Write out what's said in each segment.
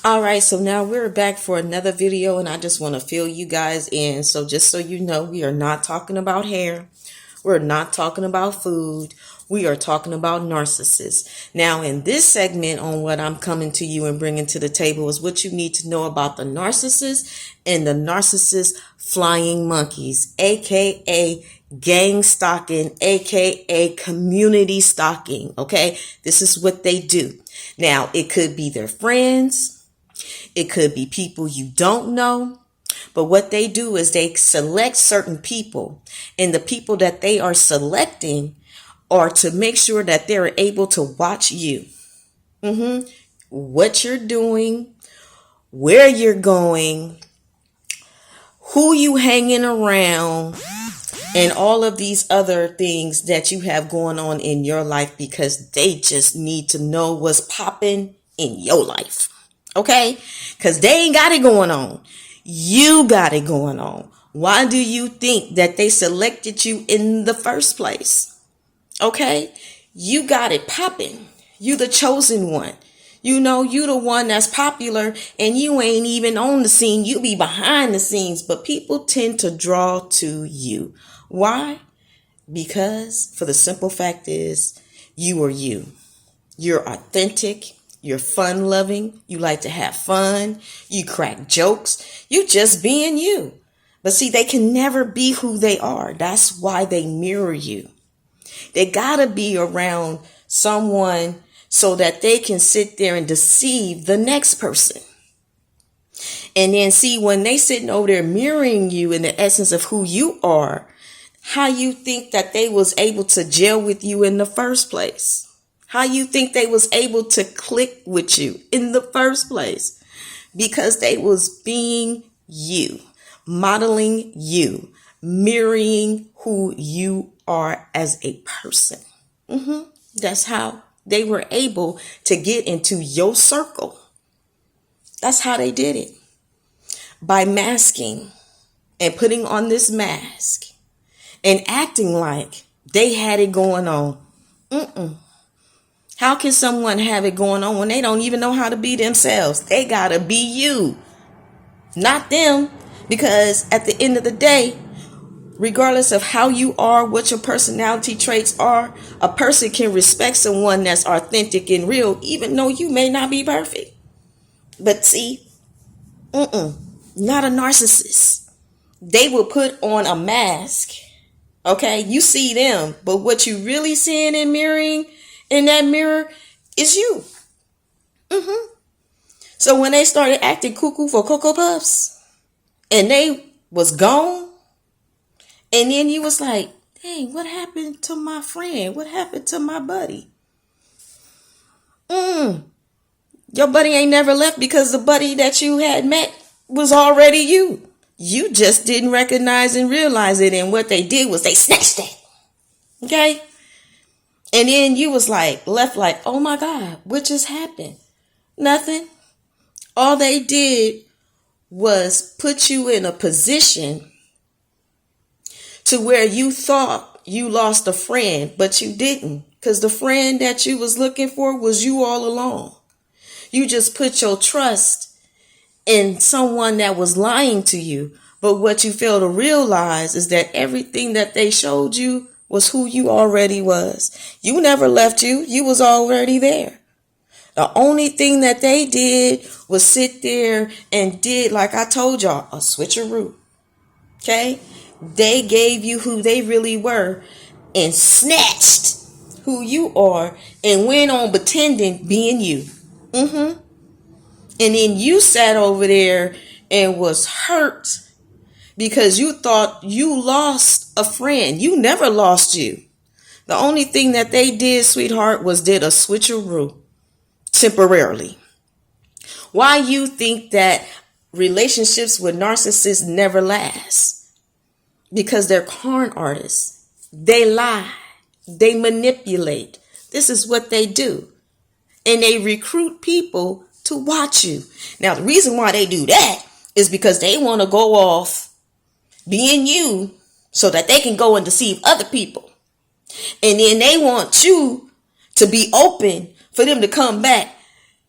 All right, so now we're back for another video, and I just want to fill you guys in. So just so you know, we are not talking about hair. We're not talking about food. We are talking about narcissists. Now, in this segment on what I'm coming to you and bringing to the table is what you need to know about the narcissist and the narcissist flying monkeys, aka gang stalking, aka community stalking. Okay, this is what they do. Now, it could be their friends. It could be people you don't know. But what they do is they select certain people, and the people that they are selecting are to make sure that they're able to watch you. What you're doing, where you're going, who you hanging around, and all of these other things that you have going on in your life, because they just need to know what's popping in your life. Okay? Because they ain't got it going on. You got it going on. Why do you think that they selected you in the first place? Okay? You got it popping. You the chosen one. You know, you the one that's popular, and you ain't even on the scene. You be behind the scenes, but people tend to draw to you. Why? Because for the simple fact is, you are you. You're authentic. You're fun loving. You like to have fun. You crack jokes. You just being you. But see, they can never be who they are. That's why they mirror you. They gotta be around someone so that they can sit there and deceive the next person. And then see, when they sitting over there mirroring you in the essence of who you are, how you think that they was able to gel with you in the first place? How you think they was able to click with you in the first place? Because they was being you, modeling you, mirroring who you are as a person. That's how they were able to get into your circle. That's how they did it. By masking and putting on this mask and acting like they had it going on. How can someone have it going on when they don't even know how to be themselves? They gotta be you, not them. Because at the end of the day, regardless of how you are, what your personality traits are, a person can respect someone that's authentic and real, even though you may not be perfect. But see, not a narcissist. They will put on a mask. Okay, you see them, but what you really seeing and mirroring in that mirror is you. So when they started acting cuckoo for Cocoa Puffs and they was gone, and then you was like, dang, what happened to my friend? What happened to my buddy? Your buddy ain't never left, because the buddy that you had met was already you. You just didn't recognize and realize it, and what they did was they snatched it. Okay? And then you was like, left like, oh my God, what just happened? Nothing. All they did was put you in a position to where you thought you lost a friend, but you didn't. Because the friend that you was looking for was you all along. You just put your trust in someone that was lying to you. But what you fail to realize is that everything that they showed you was who you already was. You never left you. You was already there. The only thing that they did was sit there and did, like I told y'all, a switcheroo. Okay? They gave you who they really were and snatched who you are and went on pretending being you. And then you sat over there and was hurt because you thought you lost a friend. You never lost you. The only thing that they did, sweetheart, was did a switcheroo temporarily. Why you think that relationships with narcissists never last? Because they're con artists. They lie. They manipulate. This is what they do. And they recruit people to watch you. Now, the reason why they do that is because they want to go off being you so that they can go and deceive other people. And then they want you to be open for them to come back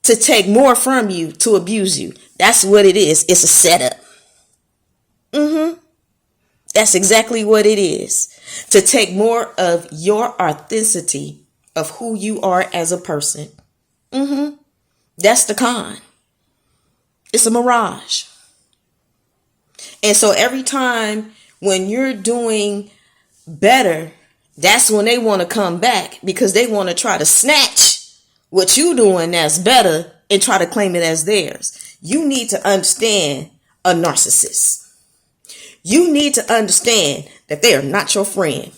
to take more from you, to abuse you. That's what it is. It's a setup. That's exactly what it is. To take more of your authenticity of who you are as a person. That's the con. It's a mirage. And so every time when you're doing better, that's when they want to come back, because they want to try to snatch what you doing that's better and try to claim it as theirs. You need to understand a narcissist. You need to understand that they are not your friend.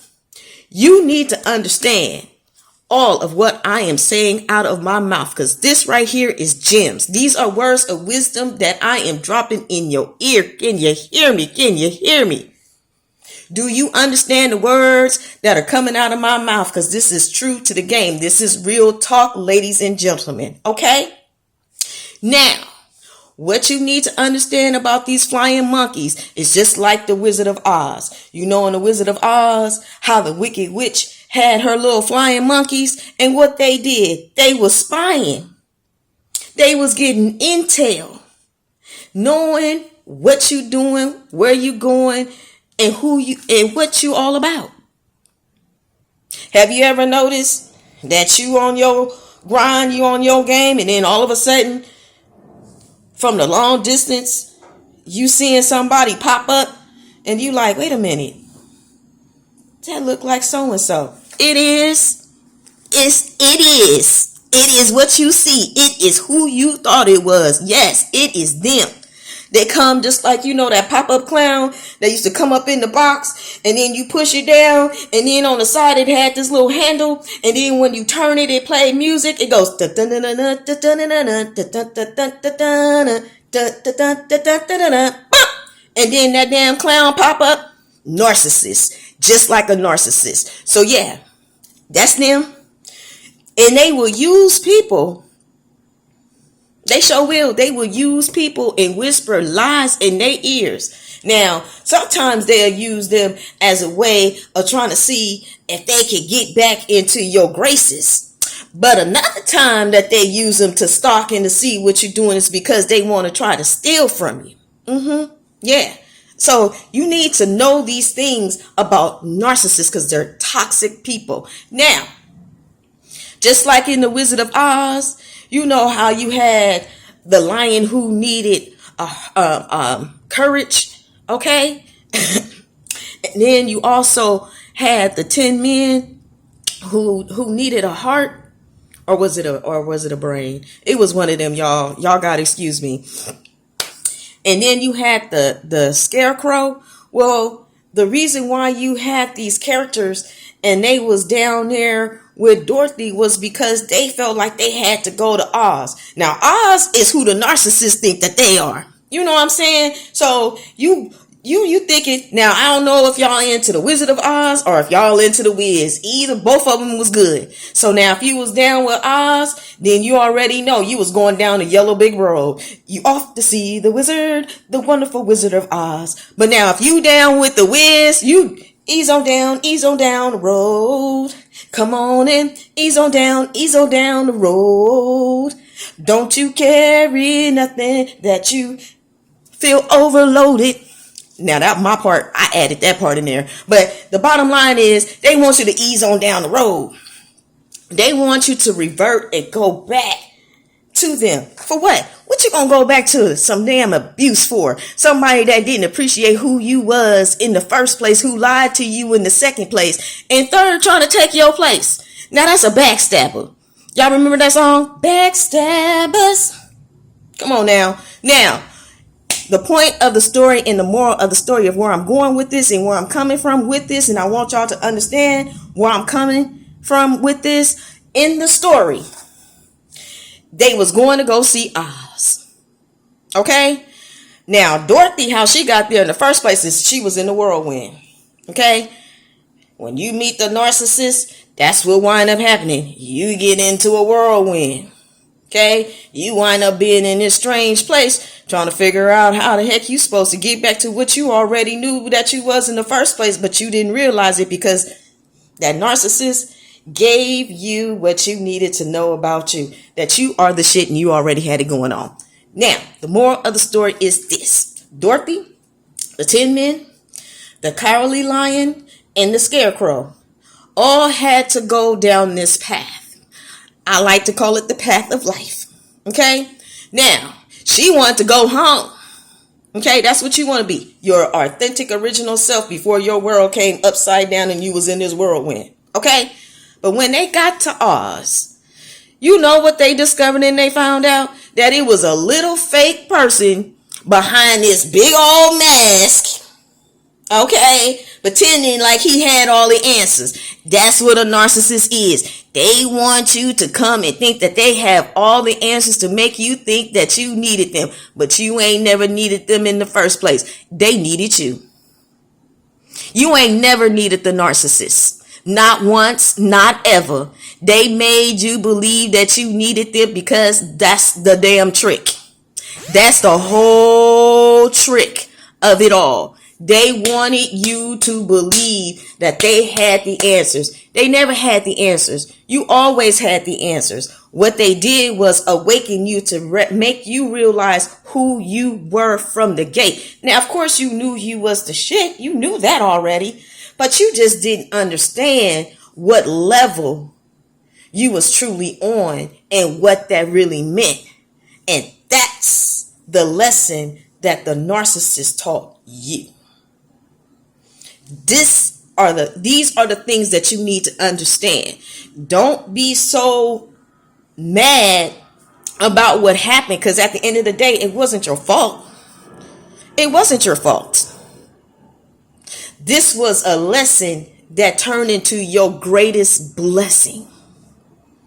You need to understand all of what I am saying out of my mouth, because this right here is gems. These are words of wisdom that I am dropping in your ear. Can you hear me? Can you hear me? Do you understand the words that are coming out of my mouth? Because this is true to the game. This is real talk, ladies and gentlemen. Okay? Now, what you need to understand about these flying monkeys is just like the Wizard of Oz. You know in the Wizard of Oz, how the Wicked Witch had her little flying monkeys, and what they did, they was spying. They was getting intel, knowing what you doing, where you going, and who you and what you all about. Have you ever noticed that you on your grind, you on your game, and then all of a sudden, from the long distance, you seeing somebody pop up, and you like, wait a minute, that look like so and so. It is what you see. It is who you thought it was. Yes, it is them. They come just like, that pop-up clown that used to come up in the box, and then you push it down, and then on the side it had this little handle, and then when you turn it, it played music. It goes, and then that damn clown pop up. Narcissist, just like a narcissist. So yeah, that's them. And they will use people. They sure will. They will use people and whisper lies in their ears. Now, sometimes they'll use them as a way of trying to see if they can get back into your graces. But another time that they use them to stalk and to see what you're doing is because they want to try to steal from you. Yeah. So you need to know these things about narcissists, because they're toxic people. Now, just like in the Wizard of Oz, you know how you had the lion who needed courage, okay? And then you also had the 10 men who needed a heart, or was it a brain? It was one of them, y'all. Y'all gotta excuse me. And then you had the Scarecrow. Well, the reason why you had these characters and they was down there with Dorothy was because they felt like they had to go to Oz. Now, Oz is who the narcissists think that they are. You know what I'm saying? So you thinking, now I don't know if y'all into the Wizard of Oz or if y'all into the Wiz. Either, both of them was good. So now if you was down with Oz, then you already know you was going down the yellow big road. You off to see the wizard, the wonderful Wizard of Oz. But now if you down with the Wiz, you ease on down the road. Come on in, ease on down the road. Don't you carry nothing that you feel overloaded. Now that my part, I added that part in there. But the bottom line is they want you to ease on down the road. They want you to revert and go back to them. For what? What you gonna go back to some damn abuse for? Somebody that didn't appreciate who you was in the first place, who lied to you in the second place, and third, trying to take your place. Now that's a backstabber. Y'all remember that song? Backstabbers. Come on now. Now, the point of the story and the moral of the story of where I'm going with this and where I'm coming from with this, and I want y'all to understand where I'm coming from with this. In the story, they was going to go see Oz. Okay? Now, Dorothy, how she got there in the first place is she was in the whirlwind. Okay? When you meet the narcissist, that's what wind up happening. You get into a whirlwind. Okay? You wind up being in this strange place trying to figure out how the heck you supposed to get back to what you already knew that you was in the first place, but you didn't realize it because that narcissist gave you what you needed to know about you, that you are the shit and you already had it going on. Now, the moral of the story is this. Dorothy, the Tin Men, the Cowardly Lion, and the Scarecrow all had to go down this path. I like to call it the path of life. Okay? Now, she wanted to go home. Okay, that's what you want to be. Your authentic original self before your world came upside down and you was in this whirlwind. Okay? But when they got to Oz, you know what they discovered and they found out? That it was a little fake person behind this big old mask. Okay? Pretending like he had all the answers. That's what a narcissist is. They want you to come and think that they have all the answers to make you think that you needed them. But you ain't never needed them in the first place. They needed you. You ain't never needed the narcissist. Not once, not ever. They made you believe that you needed them because that's the damn trick. That's the whole trick of it all. They wanted you to believe that they had the answers. They never had the answers. You always had the answers. What they did was awaken you to make you realize who you were from the gate. Now, of course, you knew you was the shit. You knew that already. But you just didn't understand what level you was truly on and what that really meant. And that's the lesson that the narcissist taught you. These are the things that you need to understand. Don't be so mad about what happened, because at the end of the day, it wasn't your fault. It wasn't your fault. This was a lesson that turned into your greatest blessing.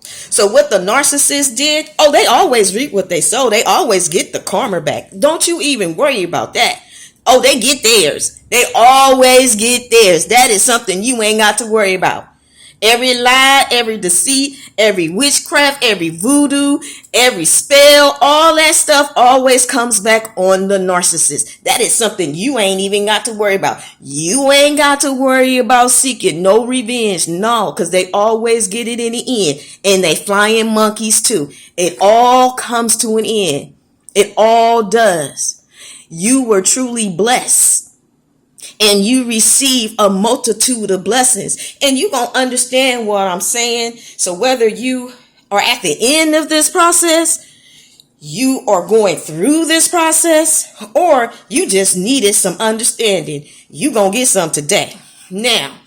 So what the narcissist did, they always reap what they sow. They always get the karma back. Don't you even worry about that. They get theirs. They always get theirs. That is something you ain't got to worry about. Every lie, every deceit, every witchcraft, every voodoo, every spell, all that stuff always comes back on the narcissist. That is something you ain't even got to worry about. You ain't got to worry about seeking no revenge. No, because they always get it in the end. And they flying monkeys too. It all comes to an end. It all does. You were truly blessed. And you receive a multitude of blessings. And you're going to understand what I'm saying. So whether you are at the end of this process, you are going through this process, or you just needed some understanding, you're going to get some today. Now,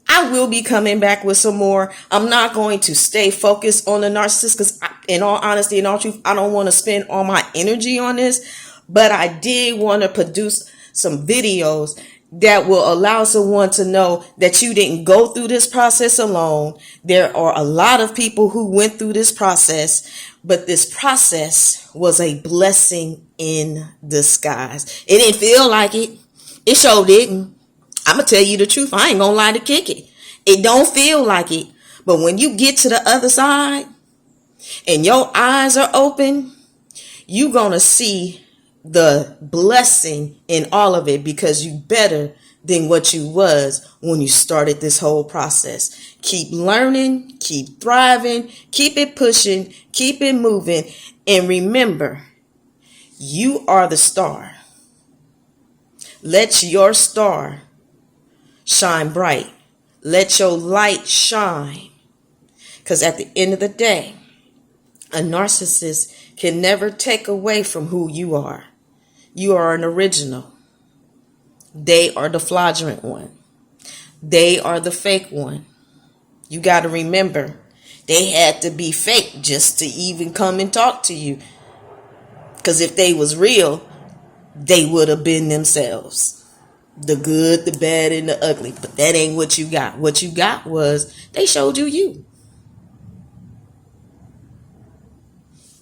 I will be coming back with some more. I'm not going to stay focused on the narcissist because in all honesty and all truth, I don't want to spend all my energy on this. But I did want to produce some videos that will allow someone to know that you didn't go through this process alone. There are a lot of people who went through this process, but this process was a blessing in disguise. It didn't feel like it. It sure didn't. I'm going to tell you the truth. I ain't going to lie to kick it. It don't feel like it. But when you get to the other side and your eyes are open, you're going to see the blessing in all of it, because you better than what you was when you started this whole process. Keep learning, keep thriving, keep it pushing, keep it moving. And remember, you are the star. Let your star shine bright. Let your light shine. Because at the end of the day, a narcissist can never take away from who you are. You are an original. They are the fraudulent one. They are the fake one. You got to remember, they had to be fake just to even come and talk to you. Because if they was real, they would have been themselves. The good, the bad, and the ugly. But that ain't what you got. What you got was they showed you.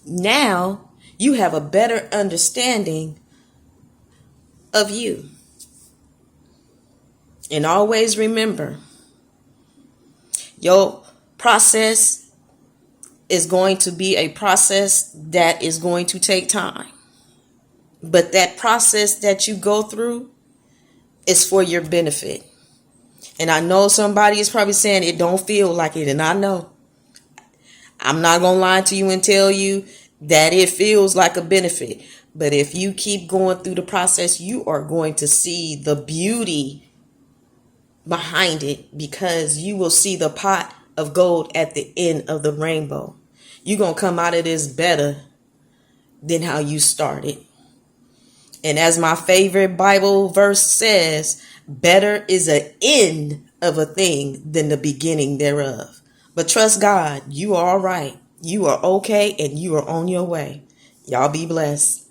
Now you have a better understanding of you. And always remember, your process is going to be a process that is going to take time. But that process that you go through is for your benefit. And I know somebody is probably saying it don't feel like it. And I know. I'm not going to lie to you and tell you that it feels like a benefit. But if you keep going through the process, you are going to see the beauty behind it, because you will see the pot of gold at the end of the rainbow. You're going to come out of this better than how you started. And as my favorite Bible verse says, better is an end of a thing than the beginning thereof. But trust God, you are all right. You are okay, and you are on your way. Y'all be blessed.